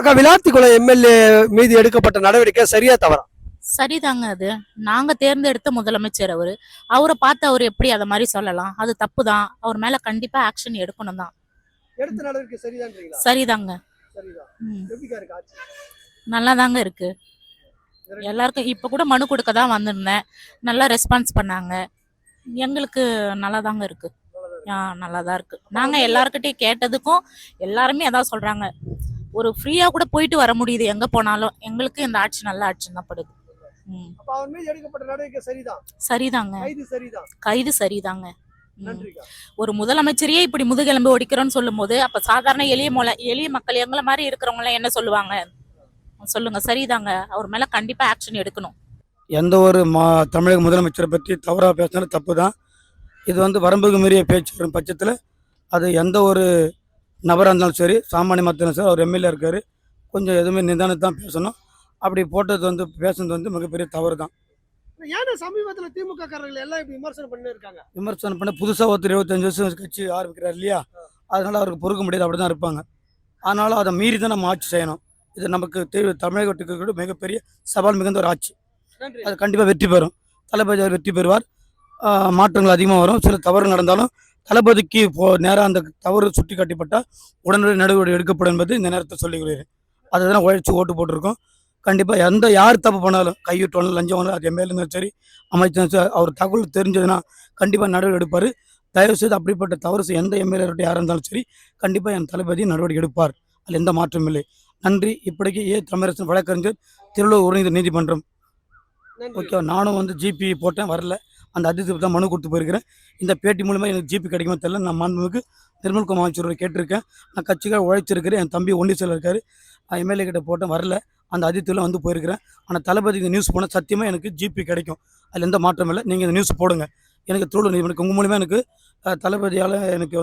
அக்கா, விளாத்திக்குளம் எம்எல்ஏ மீது எடுக்கப்பட்ட நடவடிக்கை சரியா தவறா? சரிதாங்க. அது நாங்க தேர்ந்தெடுத்த முதலமைச்சர் அவரு. அவரை பார்த்து அவர் எப்படி அத மாதிரி சொல்லலாம்? அது தப்புதான். அவர் மேல கண்டிப்பா ஆக்ஷன் எடுக்கணும் தான். எடுத்த நடவடிக்கை சரிதான்றீங்களா? சரிதாங்க. சரிதான். ம். எப்படிக்கா இருக்கு ஆட்சி? நல்லாதாங்க இருக்கு. எல்லாருக்கும் இப்ப கூட மனு கொடுக்க தான் வந்திருந்தேன். நல்லா ரெஸ்பான்ஸ் பண்ணாங்க. எங்களுக்கு நல்லாதாங்க இருக்கு. நல்லாதான் இருக்கு. நாங்க எல்லார்கிட்டயும் கேட்டதுக்கும் எல்லாருமே அதான் சொல்றாங்க. ஒரு ஃப்ரீயா கூட போயிட்டு வர முடியுது எங்க போனாலும். எங்களுக்கு இந்த ஆட்சி நல்ல ஆட்சி தான் படுது. அப்ப அவர் மீது எடுக்கப்பட்ட நடவடிக்கை சரிதான். சரிதாங்க. கைது சரிதான். கைது சரிதாங்க. நன்றிக்கா. ஒரு முதலமைச்சரையே இப்படி முதுகெலும்பு ஒடிக்கிறோன்னு சொல்லும் போது அப்ப சாதாரண எளிய மக்கள் எங்களை மாதிரி இருக்கிறவங்க எல்லாம் என்ன சொல்லுவாங்க? சொல்லுங்க. சரிதாங்க. அவர் மேல கண்டிப்பா ஆக்ஷன் எடுக்கணும். எந்த ஒரு தமிழக முதலமைச்சரை பற்றி தவறாக பேசினாலும் தப்பு தான். இது வரம்புக்கு மீறிய பேச்சு வரும் பட்சத்தில் அது எந்த ஒரு நபராக இருந்தாலும் சரி, சாமானிய மக்களும் சரி, அவர் எம்எல்ஏ இருக்கார், கொஞ்சம் எதுவுமே நிதானத்தை தான் பேசணும். அப்படி போட்டது பேசுனது மிகப்பெரிய தவறு தான். ஏன்னா சமீபத்தில் திமுக காரர்கள் எல்லாம் இப்படி விமர்சனம் பண்ணி இருக்காங்க. விமர்சனம் பண்ண புதுசாக ஒருத்தர் 25 வருஷம் கட்சி ஆரம்பிக்கிறார் இல்லையா, அதனால் அவருக்கு பொறுக்க முடியாது, அப்படி தான் இருப்பாங்க. ஆனாலும் அதை மீறி தான் நம்ம ஆட்சி செய்யணும். இது நமக்கு தமிழகத்துக்கு மிகப்பெரிய சவால் மிகுந்த ஒரு ஆட்சி. அது கண்டிப்பாக வெற்றி பெறும். தளபதி அவர் வெற்றி பெறுவார். மாற்றங்கள் அதிகமாக வரும். சில தவறு நடந்தாலும் தளபதிக்கு நேராக அந்த தவறு சுட்டி காட்டப்பட்டால் உடனடி நடவடிக்கை எடுக்கப்படும் என்பது இந்த நேரத்தை சொல்லிக்கிறேன். அதை தான் உழைச்சி ஓட்டு போட்டிருக்கோம். கண்டிப்பாக யார் தப்பு பண்ணாலும், கையூட்டணும், லஞ்சம் வாங்கணும், அது எம்எல்ஏ இருந்தாலும் சரி, அமைச்சரும் சரி, அவர் தகவல் தெரிஞ்சதுன்னா கண்டிப்பாக நடவடிக்கை எடுப்பார். தயவுசெய்து அப்படிப்பட்ட தவறு எந்த எம்எல்ஏ யாராக இருந்தாலும் சரி, கண்டிப்பாக என் தளபதி நடவடிக்கை எடுப்பார். அதில் எந்த மாற்றமும் இல்லை. நன்றி. இப்படிக்கு தமிழரசன் வழக்கறிஞர், திருவள்ளூர் உயர்நீதிமன்ற நீதிமன்றம். ஓகே, நானும் ஜிபி போட்டேன், வரல. அந்த அதிர்ச்சி தான் மனு கொடுத்து போயிருக்கிறேன். இந்த பேட்டி மூலமாக எனக்கு ஜிபி கிடைக்குமா தெரியல. நான் மாண்புமிகு நிர்மல்குமார் அமைச்சரை கேட்டிருக்கேன். நான் கட்சிக்காக உழைச்சிருக்கிறேன். என் தம்பி ஒன்றியத்தில் இருக்கார். எம்எல்ஏ கிட்ட போட்டேன், வரல. அந்த அதிர்ச்சியில் போயிருக்கிறேன். ஆனால் தளபதி இந்த நியூஸ் போனால் சத்தியமாக எனக்கு ஜிபி கிடைக்கும். அதில் எந்த மாற்றமும் இல்லை. நீங்கள் இந்த நியூஸ் போடுங்க. எனக்கு திருவள்ளூர் நீதிமன்றம் உங்கள் மூலிமா எனக்கு தளபதியால் எனக்கு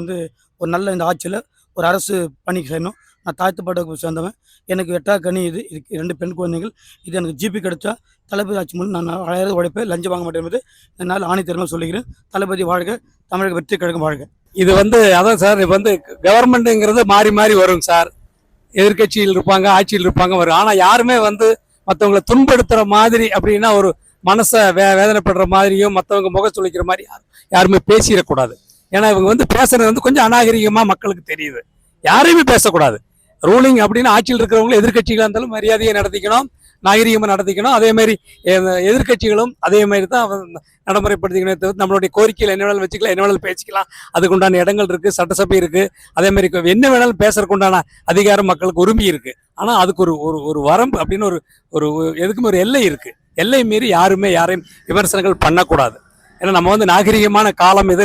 ஒரு நல்ல இந்த ஆட்சியில் ஒரு அரசு பணி செய்யணும். நான் தாழ்த்தப்பட்ட சேர்ந்தவன். எனக்கு 8 கனி இதுக்கு 2 பெண் குழந்தைகள். இது எனக்கு ஜிபி கிடைச்சா தளபதி ஆட்சி மூலம் நான் அழையாத உழைப்பேன், லஞ்சம் வாங்க மாட்டேன் என்பது என்னால் ஆணைத்தரமாக சொல்லிக்கிறேன். தளபதி வாழ்க, தமிழக வெற்றி கழகம் வாழ்க. இது அதான் சார், கவர்மெண்ட்டுங்கிறது மாறி மாறி வரும் சார். எதிர்கட்சியில் இருப்பாங்க, ஆட்சியில் இருப்பாங்க, வரும். ஆனால் யாருமே மற்றவங்களை துன்படுத்துகிற மாதிரி அப்படின்னா ஒரு மனசை வேதனைப்படுற மாதிரியும் மற்றவங்க முக சுளிக்கிற மாதிரி யாருமே பேசிடக்கூடாது. ஏன்னா இவங்க பேசுறது கொஞ்சம் அநாகரிகமாக மக்களுக்கு தெரியுது. யாரையுமே பேசக்கூடாது. ரூலிங் அப்படின்னு ஆட்சியில் இருக்கிறவங்களும் எதிர்கட்சிகளாக இருந்தாலும் மரியாதையை நடத்திக்கணும், நாகரிகமாக நடத்திக்கணும். அதே மாதிரி எதிர்கட்சிகளும் அதே மாதிரி தான் நடைமுறைப்படுத்திக்கணும். நம்மளுடைய கோரிக்கையில் என்ன வேணாலும் வச்சுக்கலாம், என்ன வேணாலும் பேசிக்கலாம். அதுக்குண்டான இடங்கள் இருக்குது, சட்டசபை இருக்குது. அதே மாதிரி என்ன வேணாலும் பேசுறதுக்கு உண்டான அதிகாரம் மக்களுக்கு உரிமை இருக்குது. ஆனால் அதுக்கு ஒரு வரம்பு அப்படின்னு ஒரு எதுக்குமே ஒரு எல்லை இருக்குது. எல்லை மீறி யாருமே யாரையும் விமர்சனங்கள் பண்ணக்கூடாது. ஏன்னா நம்ம நாகரிகமான காலம் இது.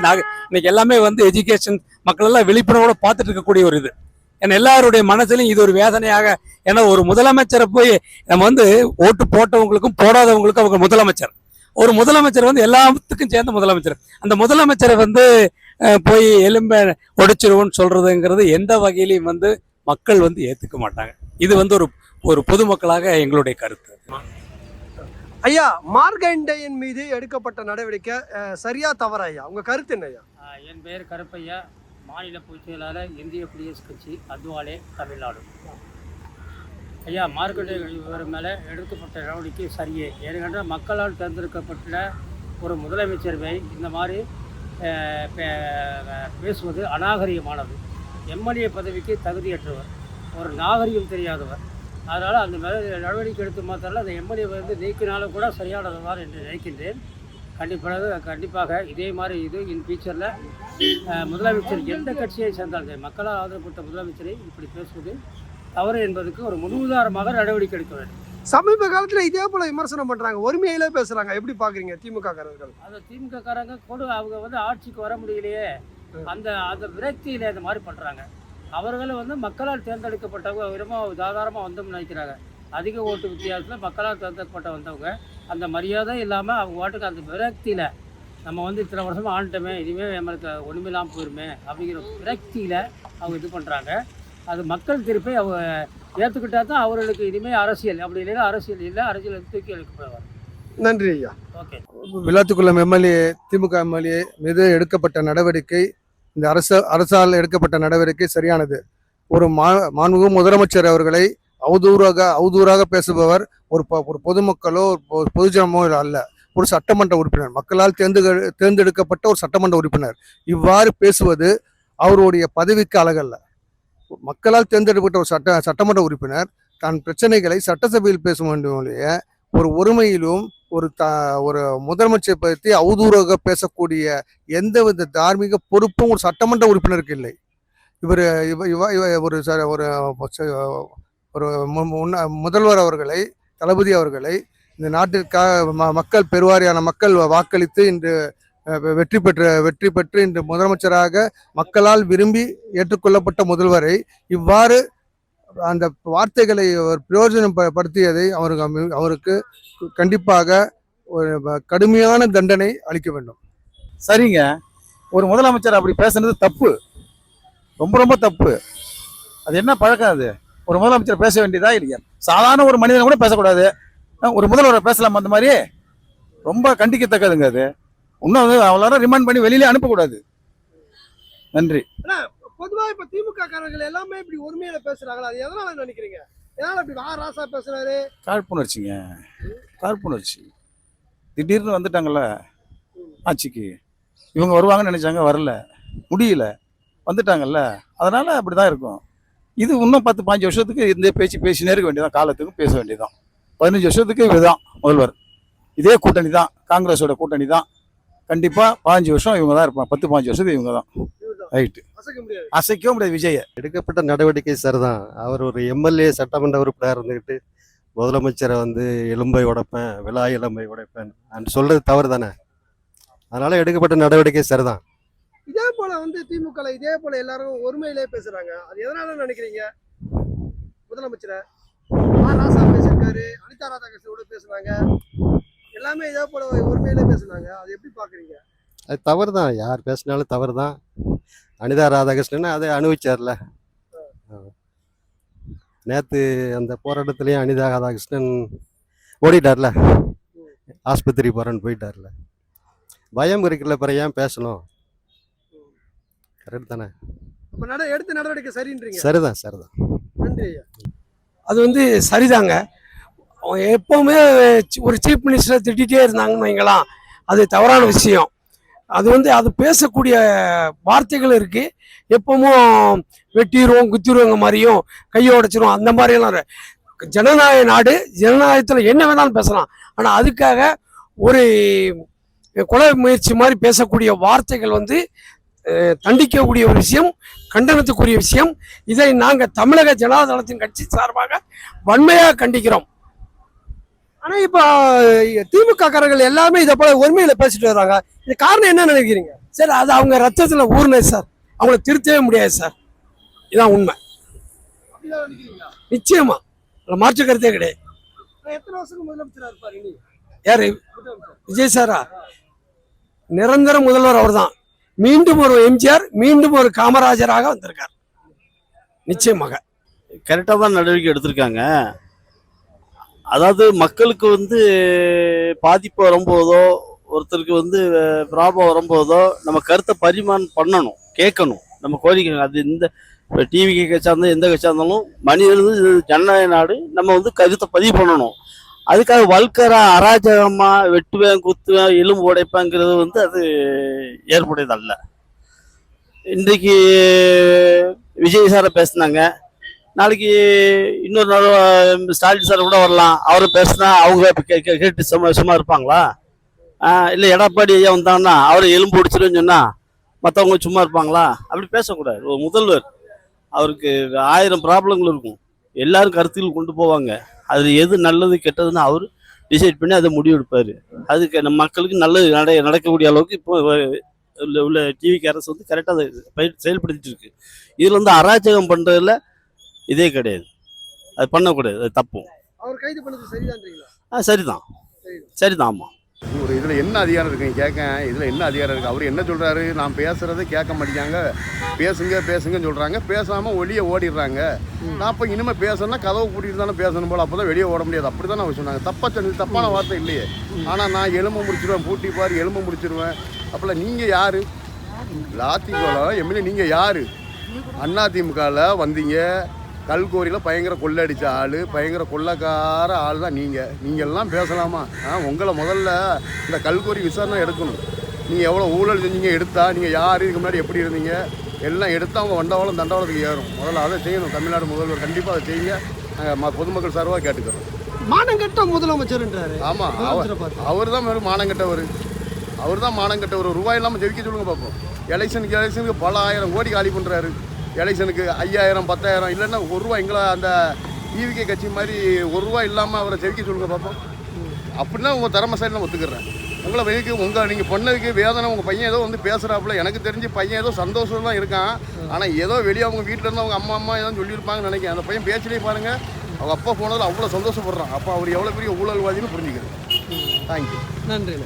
இன்னைக்கு எல்லாமே எஜுகேஷன் மக்கள் எல்லாம் விழிப்புணர்வோட பார்த்துட்டு இருக்கக்கூடிய ஒரு இது. ஏன்னா எல்லாருடைய மனசுலையும் இது ஒரு வேதனையாக. ஏன்னா ஒரு முதலமைச்சரை போய் நம்ம ஓட்டு போட்டவங்களுக்கும் போடாதவங்களுக்கும் அவங்க முதலமைச்சர். ஒரு முதலமைச்சர் எல்லாத்துக்கும் சேர்ந்த முதலமைச்சர். அந்த முதலமைச்சரை போய் எலும்பை உடைச்சிருவோன்னு சொல்றதுங்கிறது எந்த வகையிலையும் மக்கள் ஏத்துக்க மாட்டாங்க. இது ஒரு பொதுமக்களாக எங்களுடைய கருத்து. ஐயா, மார்கண்டேயன் மீது எடுக்கப்பட்ட நடவடிக்கை சரியா தவறா ஐயா? உங்க கருத்து என்ன ஐயா? என் பெயர் கருப்பையா, மாநில பொதுச் செயலாளர், இந்திய குடியரசுக் கட்சி, அத்வாலே, தமிழ்நாடு. ஐயா, மார்கண்டேயன் இவர் மேலே எடுக்கப்பட்ட நடவடிக்கை சரியே. ஏனென்றால் மக்களால் தேர்ந்தெடுக்கப்பட்ட ஒரு முதலமைச்சரை இந்த மாதிரி பேசுவது அநாகரிகமானது. எம்எல்ஏ பதவிக்கு தகுதியற்றவர், ஒரு நாகரிகம் தெரியாதவர். அதனால் அந்த மேலே நடவடிக்கை எடுத்து மாத்திரம் அந்த எம்எல்ஏ நீக்கினாலும் கூட சரியானதுதான் என்று நினைக்கின்றேன். கண்டிப்பாக இதே மாதிரி இன் ஃபியூச்சரில் முதலமைச்சர் எந்த கட்சியை சேர்ந்தாலும் மக்களால் ஆதரவுப்பட்ட முதலமைச்சரை இப்படி பேசுவது தவறு என்பதற்கு ஒரு முன்னுதாரணமாக நடவடிக்கை எடுக்க வேண்டும். சமீப காலத்தில் இதே போல விமர்சனம் பண்றாங்க, ஒருமையிலே பேசுறாங்க. எப்படி பாக்குறீங்க திமுக காரர்கள்? அந்த திமுக காரங்க கூட அவங்க ஆட்சிக்கு வர முடியலையே, அந்த விரக்தியில இந்த மாதிரி பண்றாங்க. அவர்கள் மக்களால் தேர்ந்தெடுக்கப்பட்டவங்க விரும்ப தாராளமாக வந்தோம்னு நினைக்கிறாங்க. அதிக ஓட்டு வித்தியாசத்தில் மக்களால் தேர்ந்தெடுக்கப்பட்ட வந்தவங்க அந்த மரியாதை இல்லாமல் அவங்க வாட்டுக்கு அந்த விரக்தியில் நம்ம இத்தனை வருஷமாக ஆண்டுட்டோமே, இனிமேல் நம்மளுக்கு ஒன்றுமில்லாமல் போயிருமே அப்படிங்கிற விரக்தியில் அவங்க இது பண்ணுறாங்க. அது மக்கள் திருப்பி அவங்க ஏற்றுக்கிட்டா தான் அவர்களுக்கு இனிமேல் அரசியல், அப்படி இல்லைன்னா அரசியல் இல்லை, அரசியல் தூக்கி எடுக்கப்படுவார். நன்றி ஐயா. ஓகே. விளாத்திக்குளம் எம்எல்ஏ, திமுக எம்எல்ஏ மீது எடுக்கப்பட்ட நடவடிக்கை, இந்த அரசால் எடுக்கப்பட்ட நடவடிக்கை சரியானது. ஒரு மாண்புமிகு முதலமைச்சர் அவர்களை அவதூறாக பேசுபவர் ஒரு பொதுமக்களோ ஒரு பொதுஜனமோ அல்ல, ஒரு சட்டமன்ற உறுப்பினர், மக்களால் தேர்ந்தெடுக்கப்பட்ட ஒரு சட்டமன்ற உறுப்பினர். இவ்வாறு பேசுவது அவருடைய பதவிக்கு அழகல்ல. மக்களால் தேர்ந்தெடுக்கப்பட்ட ஒரு சட்டமன்ற உறுப்பினர் தன் பிரச்சனைகளை சட்டசபையில் பேச வேண்டும் ஒழிய ஒரு ஒருமையிலும் ஒரு முதலமைச்சரை பற்றி அவதூறாக பேசக்கூடிய எந்தவித தார்மீக பொறுப்பும் ஒரு சட்டமன்ற உறுப்பினருக்கு இல்லை. இவர் ஒரு முதல்வர் அவர்களை, தளபதி அவர்களை இந்த நாட்டிற்காக மக்கள் பெருவாரியான மக்கள் வாக்களித்து இன்று வெற்றி பெற்று இன்று முதலமைச்சராக மக்களால் விரும்பி ஏற்றுக்கொள்ளப்பட்ட முதல்வரை இவ்வாறு அந்த வார்த்தைகளை பிரயோஜனப்படுத்தியதை அவருக்கு கண்டிப்பாக ஒரு கடுமையான தண்டனை அளிக்க வேண்டும். சரிங்க, ஒரு முதலமைச்சர் அப்படி பேசுனது தப்பு, ரொம்ப ரொம்ப தப்பு. அது என்ன பழக்கம் அது? ஒரு முதலமைச்சர் பேச வேண்டியதா இல்லையா? சாதாரண ஒரு மனிதன் கூட பேசக்கூடாது, ஒரு முதல்வரை பேசலாம்? அந்த மாதிரி ரொம்ப கண்டிக்கத்தக்கதுங்க. அது இன்னும் அவ்வளோ ரிமாண்ட் பண்ணி வெளியிலே அனுப்பக்கூடாது. நன்றி. பொதுவா இப்ப திமுக காரர்கள் எல்லாமே இப்படி ஒருமையில பேசுறாங்களா? அது எதனால நினைக்கிறீங்க? எதனால இப்படி ராசா பேசுறாரு? காழ்ப்புணர்ச்சிங்க, காழ்ப்புணர்ச்சி. திடீர்னு வந்துட்டாங்கல்ல ஆட்சிக்கு, இவங்க வருவாங்கன்னு நினைச்சாங்க, வரல, முடியல, வந்துட்டாங்கல்ல, அதனால அப்படிதான் இருக்கும். இது இன்னும் 10-15 வருஷத்துக்கு இந்த பேச்சு பேசினே இருக்க வேண்டியதான், காலத்துக்கும் பேச வேண்டியதான். 15 வருஷத்துக்கு இதுதான் முதல்வர், இதே கூட்டணி தான், காங்கிரஸோட கூட்டணி தான். கண்டிப்பா 15 வருஷம் இவங்க தான் இருப்பாங்க, 10-15 வருஷத்துக்கு இவங்க தான். ரைட்டு, அசைக்கவும் முடியாது. விஜய எடுக்கப்பட்ட நடவடிக்கை சரிதான். அவர் ஒரு எம்எல்ஏ சட்டமன்ற உறுப்பினர் இருந்துக்கிட்டு முதலமைச்சரை எலும்பை உடைப்பேன், விழா எலும்பை உடைப்பேன் சொல்றது தவறு தானே. அதனால எடுக்கப்பட்ட நடவடிக்கை சரிதான். இதே போல திமுக இதே போல எல்லாரும் ஒருமையிலே பேசுறாங்க. அது எதனால நினைக்கிறீங்க? முதலமைச்சரை ராசா பேசியிருக்காரு, அனிதா ராதாகிருஷ்ணனோட பேசுனாங்க, எல்லாமே இதே போல ஒருமையிலே பேசுனாங்க. அது எப்படி பாக்குறீங்க? அது தவறு தான், யார் பேசினாலும் தவறு தான். அனிதா ராதாகிருஷ்ணன் அதை அனுபவிச்சார்ல. நேற்று அந்த போராட்டத்திலையும் அனிதா ராதாகிருஷ்ணன் ஓடிட்டார்ல, ஆஸ்பத்திரி போகிறேன்னு போயிட்டார்ல. பயம் இருக்குல்ல, பிறகு ஏன் பேசணும்? கரெக்ட் தானே. எடுத்த நடவடிக்கை சரின்றீங்க? சரிதான், சரிதான். நன்றி. அது சரிதாங்க. எப்பவுமே ஒரு சீஃப் மினிஸ்டரை திட்டிகிட்டே இருந்தாங்கன்னு வைங்களாம், அது தவறான விஷயம். அது பேசக்கூடிய வார்த்தைகள் இருக்கு. எப்பவும் வெட்டிடுவோம், குத்திடுவோங்க மாதிரியும், கையை உடைச்சிரும், அந்த மாதிரியெல்லாம். ஜனநாயக நாடு, ஜனநாயகத்தில் என்ன வேணாலும் பேசலாம். ஆனால் அதுக்காக ஒரு கொலை முயற்சி மாதிரி பேசக்கூடிய வார்த்தைகள் தண்டிக்கக்கூடிய ஒரு விஷயம், கண்டனத்துக்குரிய விஷயம். இதை நாங்கள் தமிழக ஜனதாதளத்தின் கட்சி சார்பாக வன்மையாக கண்டிக்கிறோம். ஆனா இப்ப திமுக காரர்கள் எல்லாமே இதை போல ஒருமையில பேசிட்டு வர்றாங்க. இது காரணம் என்ன நினைக்கிறீங்க? சார், அது அவங்க ரத்தத்துல ஊர்னது சார், அவங்கள திருத்தவே முடியாது சார். இதான் உண்மை. நிச்சயமா மாற்று கருத்தே கிடையாது. எத்தனை வருஷத்துக்கு முதலமைச்சரா இருப்பாரு நீ? யாரு? விஜய் சாரா? நிரந்தர முதல்வர் அவர் தான். மீண்டும் ஒரு எம்ஜிஆர், மீண்டும் ஒரு காமராஜராக வந்திருக்கார். நிச்சயமாக கரெக்டாக தான் நடவடிக்கை எடுத்திருக்காங்க. அதாவது மக்களுக்கு பாதிப்பு வரும்போதோ, ஒருத்தருக்கு ப்ராப்ளம் வரும்போதோ நம்ம கருத்தை பரிமாணம் பண்ணணும், கேட்கணும், நம்ம கோரிக்கை. அது இந்த இப்போ டிவி கட்சியாக இருந்தாலும் எந்த கட்சியாக இருந்தாலும் மனிதர்கள் ஜனநாயக நாடு, நம்ம கருத்தை பதிவு பண்ணணும். அதுக்காக வல்கரா அராஜகமாக வெட்டுவேன், குத்துவேன், எலும்பு உடைப்பேங்கிறது அது ஏற்புடையதல்ல. இன்றைக்கு விஜய் சாரை பேசினாங்க, நாளைக்கு இன்னொரு நாள் ஸ்டாலின் சார் கூட வரலாம். அவரும் பேசினா அவங்க கேட்டு சும்மா இருப்பாங்களா? இல்லை எடப்பாடி ஐயா வந்தாங்கன்னா அவரை எலும்பு பிடிச்சிருன்னு சொன்னால் மற்றவங்க சும்மா இருப்பாங்களா? அப்படி பேசக்கூடாது. ஒரு முதல்வர், அவருக்கு 1000 ப்ராப்ளங்கள் இருக்கும், எல்லாரும் கருத்துக்கள் கொண்டு போவாங்க. அது எது நல்லது கெட்டதுன்னு அவர் டிசைட் பண்ணி அதை முடிவெடுப்பார். அதுக்கு நம்ம மக்களுக்கு நல்லது நடக்கக்கூடிய அளவுக்கு இப்போ உள்ள டிவிக்கு அரசு கரெக்டாக செயல்படுத்திட்டு இருக்கு. இதில் அராஜகம் பண்ணுறதுல இதே கிடையாது, அது பண்ணக்கூடாது, அது தப்பும். அவர் கைது பண்ணது சரிதான்றீங்களா? சரிதான், சரிதான். ஆமாம். ஒரு இதில் என்ன அதிகாரம் இருக்குங்க கேட்க? இதில் என்ன அதிகாரம் இருக்குது? அவர் என்ன சொல்கிறாரு? நான் பேசுகிறத கேட்க மாட்டேங்காங்க, பேசுங்கன்னு சொல்கிறாங்க, பேசாமல் வெளியே ஓடிடுறாங்க. நான் இப்போ இனிமேல் பேசணும்னா கதவை கூட்டிகிட்டு தானே பேசணும் போல், அப்போ தான் வெளியே ஓட முடியாது. அப்படி தானே அவர் சொன்னாங்க. தப்பான வார்த்தை இல்லையே. ஆனால் நான் எலும்பு முடிச்சிடுவேன், பூட்டி பாரு எலும்பு முடிச்சிடுவேன். அப்போல்லாம் நீங்கள் யார்? அதிமுக எம்எல்ஏ நீங்கள் யார்? அதிமுகவில் வந்தீங்க, கல்கோரியில் பயங்கர கொள்ளடிச்ச ஆள், பயங்கர கொள்ளக்கார ஆள் தான் நீங்கள் எல்லாம் பேசலாமா? உங்களை முதல்ல இந்த கல்கோரி விசாரணை எடுக்கணும். நீங்கள் எவ்வளோ ஊழல் செஞ்சீங்க எடுத்தா, நீங்கள் யார் இதுக்கு முன்னாடி எப்படி இருந்தீங்க எல்லாம் எடுத்து அவங்க வண்டவாளம் தண்டவாளத்துக்கு ஏறும். முதல்ல அதை செய்யணும் தமிழ்நாடு முதல்வர். கண்டிப்பாக அதை செய்யுங்க. நாங்கள் பொதுமக்கள் சார்பாக கேட்டுக்கிறோம். மானங்கெட்ட முதலமைச்சர்ன்றாரு. ஆமாம், அவர் தான் மானங்கெட்டவர். அவர் தான் மானங்கெட்டவர். ரூபாய் இல்லாமல் ஜெயிக்க சொல்லுங்க பார்ப்போம். எலெக்ஷனுக்கு பல ஆயிரம் கோடி காலி பண்ணுறாரு. எலெக்ஷனுக்கு 5000 10,000 இல்லைன்னா ₹1 எங்களை அந்த ஈவிகே கட்சி மாதிரி ₹1 இல்லாமல் அவரை ஜெயிக்க சொல்லுங்க பார்ப்போம். அப்படின்னா உங்கள் திறமைசாலி நான் ஒத்துக்கிறேன். உங்களை வெயிக்கு நீங்கள் பண்ணதுக்கு வேதனை. உங்கள் பையன் ஏதோ வந்து பேசுகிறாப்புல, எனக்கு தெரிஞ்சு பையன் ஏதோ சந்தோஷம் தான் இருக்கான். ஆனால் ஏதோ வெளியே அவங்க வீட்டில் இருந்து அவங்க அம்மா ஏதோ சொல்லியிருப்பாங்கன்னு நினைக்கிறேன். அந்த பையன் பேச்சிலே பாருங்கள், அவங்க அப்பா போனதில் அவ்வளோ சந்தோஷப்படுறான். அப்போ அவர் எவ்வளோ பெரிய ஊழல்வாதின்னு புரிஞ்சுக்கிறேன். தேங்க்யூ. நன்றி.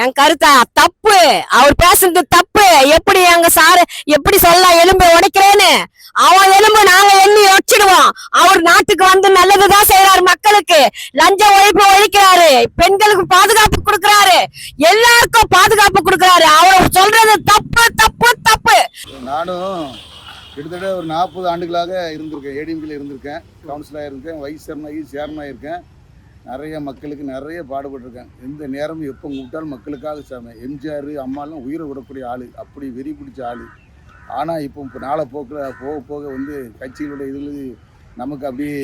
என் கருத்தா தப்பு, அவர் பேசுறது தப்பு. எப்படி எங்க சாரு எப்படி சொல்ல எலும்பு உடைக்கிறேன்னு? அவன் எலும்பு நாங்க எண்ணி வச்சிடுவோம். அவர் நாட்டுக்கு வந்து நல்லதுதான் செய்யறாரு. மக்களுக்கு லஞ்ச ஒழிப்பு ஒழிக்கிறாரு, பெண்களுக்கு பாதுகாப்பு கொடுக்கறாரு, எல்லாருக்கும் பாதுகாப்பு கொடுக்கறாரு. அவர் சொல்றது தப்பு தப்பு தப்பு. நானும் கிட்டத்தட்ட ஒரு 40 ஆண்டுகளாக இருந்திருக்கேன். ஏடிஎம்கில் இருந்திருக்கேன், கவுன்சிலராக இருக்கேன், வைஸ் சேர்மனாக இருக்கேன். நிறைய மக்களுக்கு நிறைய பாடுபட்டிருக்கேன். எந்த நேரமும் எப்போ கூப்பிட்டாலும் மக்களுக்காக எம்ஜிஆர் அம்மாலாம் உயிரை விடக்கூடிய ஆள், அப்படி வெறி பிடிச்ச ஆள். ஆனால் இப்போ நாளை போக்கில் போக போக வந்து கட்சிகளோட இதில் நமக்கு அப்படியே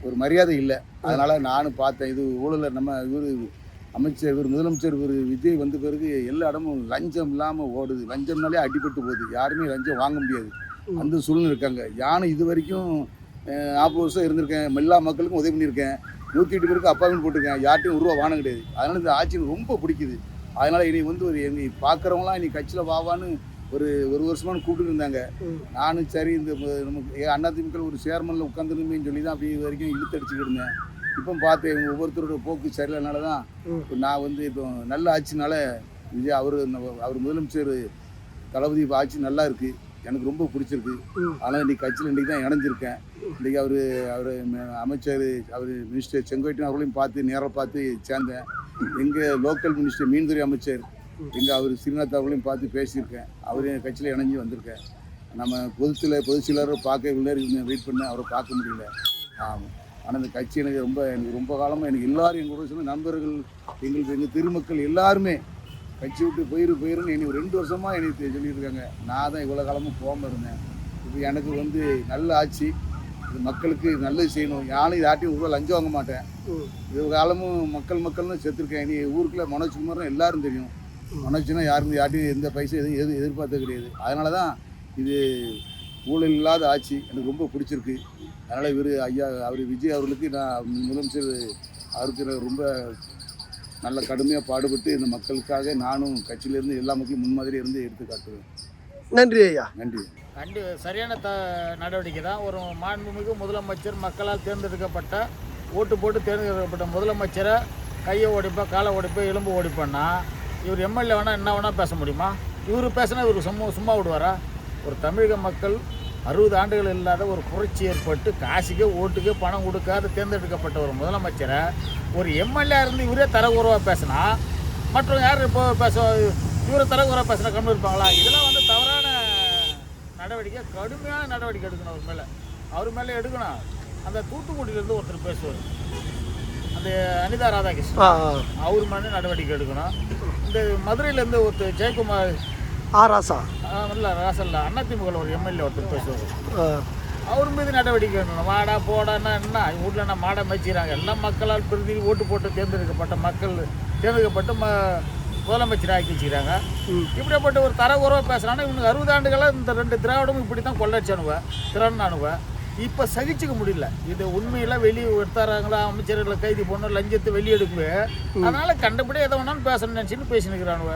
ஒரு மரியாதை இல்லை. அதனால் நானும் பார்த்தேன், இது ஊழலை நம்ம இவர் முதலமைச்சர் விஜய் வந்த பிறகு எல்லா இடமும் லஞ்சம் இல்லாமல் ஓடுது. லஞ்சம்னாலே அடிபட்டு போகுது, யாருமே லஞ்சம் வாங்க முடியாது. அந்த சூழ்நிலை இருக்காங்க. யானும் இது வரைக்கும் 40 வருஷம் இருந்திருக்கேன். எல்லா மக்களுக்கும் உதவி பண்ணியிருக்கேன். 108 பேருக்கு அப்பாவின்னு போட்டிருக்கேன். யார்ட்டையும் ₹1 வாங்க கிடையாது. அதனால் இந்த ஆட்சி ரொம்ப பிடிக்குது. அதனால் இனி வந்து ஒரு என்னை பார்க்குறவங்களாம் இனி கட்சியில் வாவான்னு ஒரு வருஷமானு கூப்பிட்டு இருந்தாங்க. நானும் சரி இந்த நமக்கு அதிமுக ஒரு சேர்மனில் உட்காந்துருந்தேன்னு சொல்லி தான் அப்படி இது வரைக்கும் இழுத்தடிச்சுக்கிட்டு இருந்தேன். இப்போ பார்த்தேன் இவங்க ஒவ்வொருத்தரோட போக்கு சரியில்லைனால தான் நான் வந்து இப்போ நல்ல ஆட்சினால விஜய் அவர் முதலமைச்சர் தளபதி ஆட்சி நல்லா இருக்குது, எனக்கு ரொம்ப பிடிச்சிருக்கு. ஆனால் இன்றைக்கி கட்சியில் இன்றைக்கி தான் இணைஞ்சிருக்கேன். இன்றைக்கி அவர் அமைச்சர் மினிஸ்டர் செங்கோட்டையன் அவர்களையும் நேராக பார்த்து சேர்ந்தேன். எங்கள் லோக்கல் மினிஸ்டர் மீன்துறை அமைச்சர் அவர் ஸ்ரீநாத் அவர்களையும் பார்த்து பேசியிருக்கேன். அவர் என் கட்சியில் இணைஞ்சி வந்திருக்கேன். நம்ம பொதுச் செயலரை பார்க்க வெயிட் பண்ண அவரை பார்க்க முடியல. ஆமாம். ஆனால் இந்த கட்சி எனக்கு ரொம்ப காலமாக எனக்கு எல்லோரும் எங்களோட சொன்ன நண்பர்கள், எங்கள் திருமக்கள் எல்லாருமே கட்சி விட்டு போயிருன்னு என்னை 2 வருஷமாக என்னை சொல்லிட்டு இருக்காங்க. நான் தான் இவ்வளோ காலமாக போகாமல் இருந்தேன். இப்போ எனக்கு வந்து நல்ல ஆட்சி, இது மக்களுக்கு நல்லது செய்யணும். யாரும் யார்ட்டையும் ₹1 லஞ்சம் வாங்க மாட்டேன். இது காலமும் மக்கள்னு செத்துருக்கேன். இனி ஊருக்குள்ள மனோஜ்குமாரும் எல்லாரும் தெரியும். மனோஜ்னா யார்ட்டையும் எந்த பைசா எதுவும் எதிர்பார்த்தது கிடையாது. அதனால தான் இது ஊழல் இல்லாத ஆட்சி எனக்கு ரொம்ப பிடிச்சிருக்கு. அதனால் அவர் விஜய் அவர்களுக்கு நான் முதலமைச்சர் அவருக்கு ரொம்ப நல்ல கடுமையாக பாடுபட்டு இந்த மக்களுக்காக நானும் கட்சியிலேருந்து எல்லா மக்களும் முன்மாதிரி இருந்து எடுத்து காட்டுவேன். நன்றி ஐயா. நன்றி. சரியான நடவடிக்கை தான். ஒரு மாண்புமிகு முதலமைச்சர் மக்களால் தேர்ந்தெடுக்கப்பட்ட ஓட்டு போட்டு தேர்ந்தெடுக்கப்பட்ட முதலமைச்சரை கையை ஓடிப்பா, காலை ஓடிப்பா, எலும்பு ஓடிப்பான்னா இவர் எம்எல்ஏ வேணால் என்ன வேணால் பேச முடியுமா? இவர் பேசினா இவருக்கு சும்மா விடுவாரா? ஒரு தமிழக மக்கள் 60 ஆண்டுகள் இல்லாத ஒரு புரட்சி ஏற்பட்டு காசுக்கே ஓட்டுக்கே பணம் கொடுக்காத தேர்ந்தெடுக்கப்பட்ட ஒரு முதலமைச்சரை ஒரு எம்எல்ஏ இருந்து இவரே தரக்குறைவாக பேசினா மற்றவங்க யார் இப்போ இவரை தரக்குறைவாக பேசினா கம்மி இருப்பாங்களா? இதெல்லாம் வந்து தவறான நடவடிக்கை, கடுமையான நடவடிக்கை எடுக்கணும். அவர் மேலே எடுக்கணும். அந்த தூத்துக்குடியிலேருந்து ஒருத்தர் பேசுவார், அந்த அனிதா ராதாகிருஷ்ணன், அவர் மேலே நடவடிக்கை எடுக்கணும். இந்த மதுரையிலேருந்து ஒருத்தர் ஜெயக்குமார் ராசா இல்லை அதிமுக ஒரு எம்எல்ஏ ஒருத்தர் பேசுவார், அவர் மீது நடவடிக்கை எடுக்கணும். வாடா போடான்னா என்ன வீட்டில் என்ன மாடை மேய்ச்சிக்கிறாங்க? எல்லாம் மக்களால் பிரதி ஓட்டு போட்டு தேர்ந்தெடுக்கப்பட்டு முதலமைச்சர் ஆக்கி வச்சுக்கிறாங்க. இப்படிப்பட்ட ஒரு தரக்குறைவாக பேசுகிறாங்கன்னா இவனுக்கு 60 ஆண்டுகளாக இந்த 2 திராவிடமும் இப்படி தான் திறனானுவ. இப்போ சகிச்சுக்க முடியல. இது உண்மையில் வெளியே எடுத்தாராங்களா, அமைச்சர்களை கைது பண்ண லஞ்சத்தை வெளியெடுப்பு, அதனால் கண்டபடி எதை வேணாலும் பேசணும்னு நினச்சின்னு பேசினுக்கிறானுவ.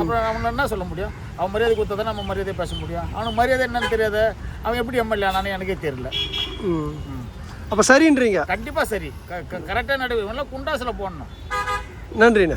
அப்புறம் அவனை என்ன சொல்ல முடியும்? அவன் மரியாதை கொடுத்தா தான் நம்ம மரியாதை பேச முடியும். அவனுக்கு மரியாதை என்னன்னு தெரியாத அவன் எப்படி எம்எல்ஏ ஆனானே எனக்கே தெரியல. அப்போ சரின்றீங்க? கண்டிப்பாக சரி, கரெக்டாக நடவடிக்கை குண்டாசில் போடணும். நன்றிண்ணே.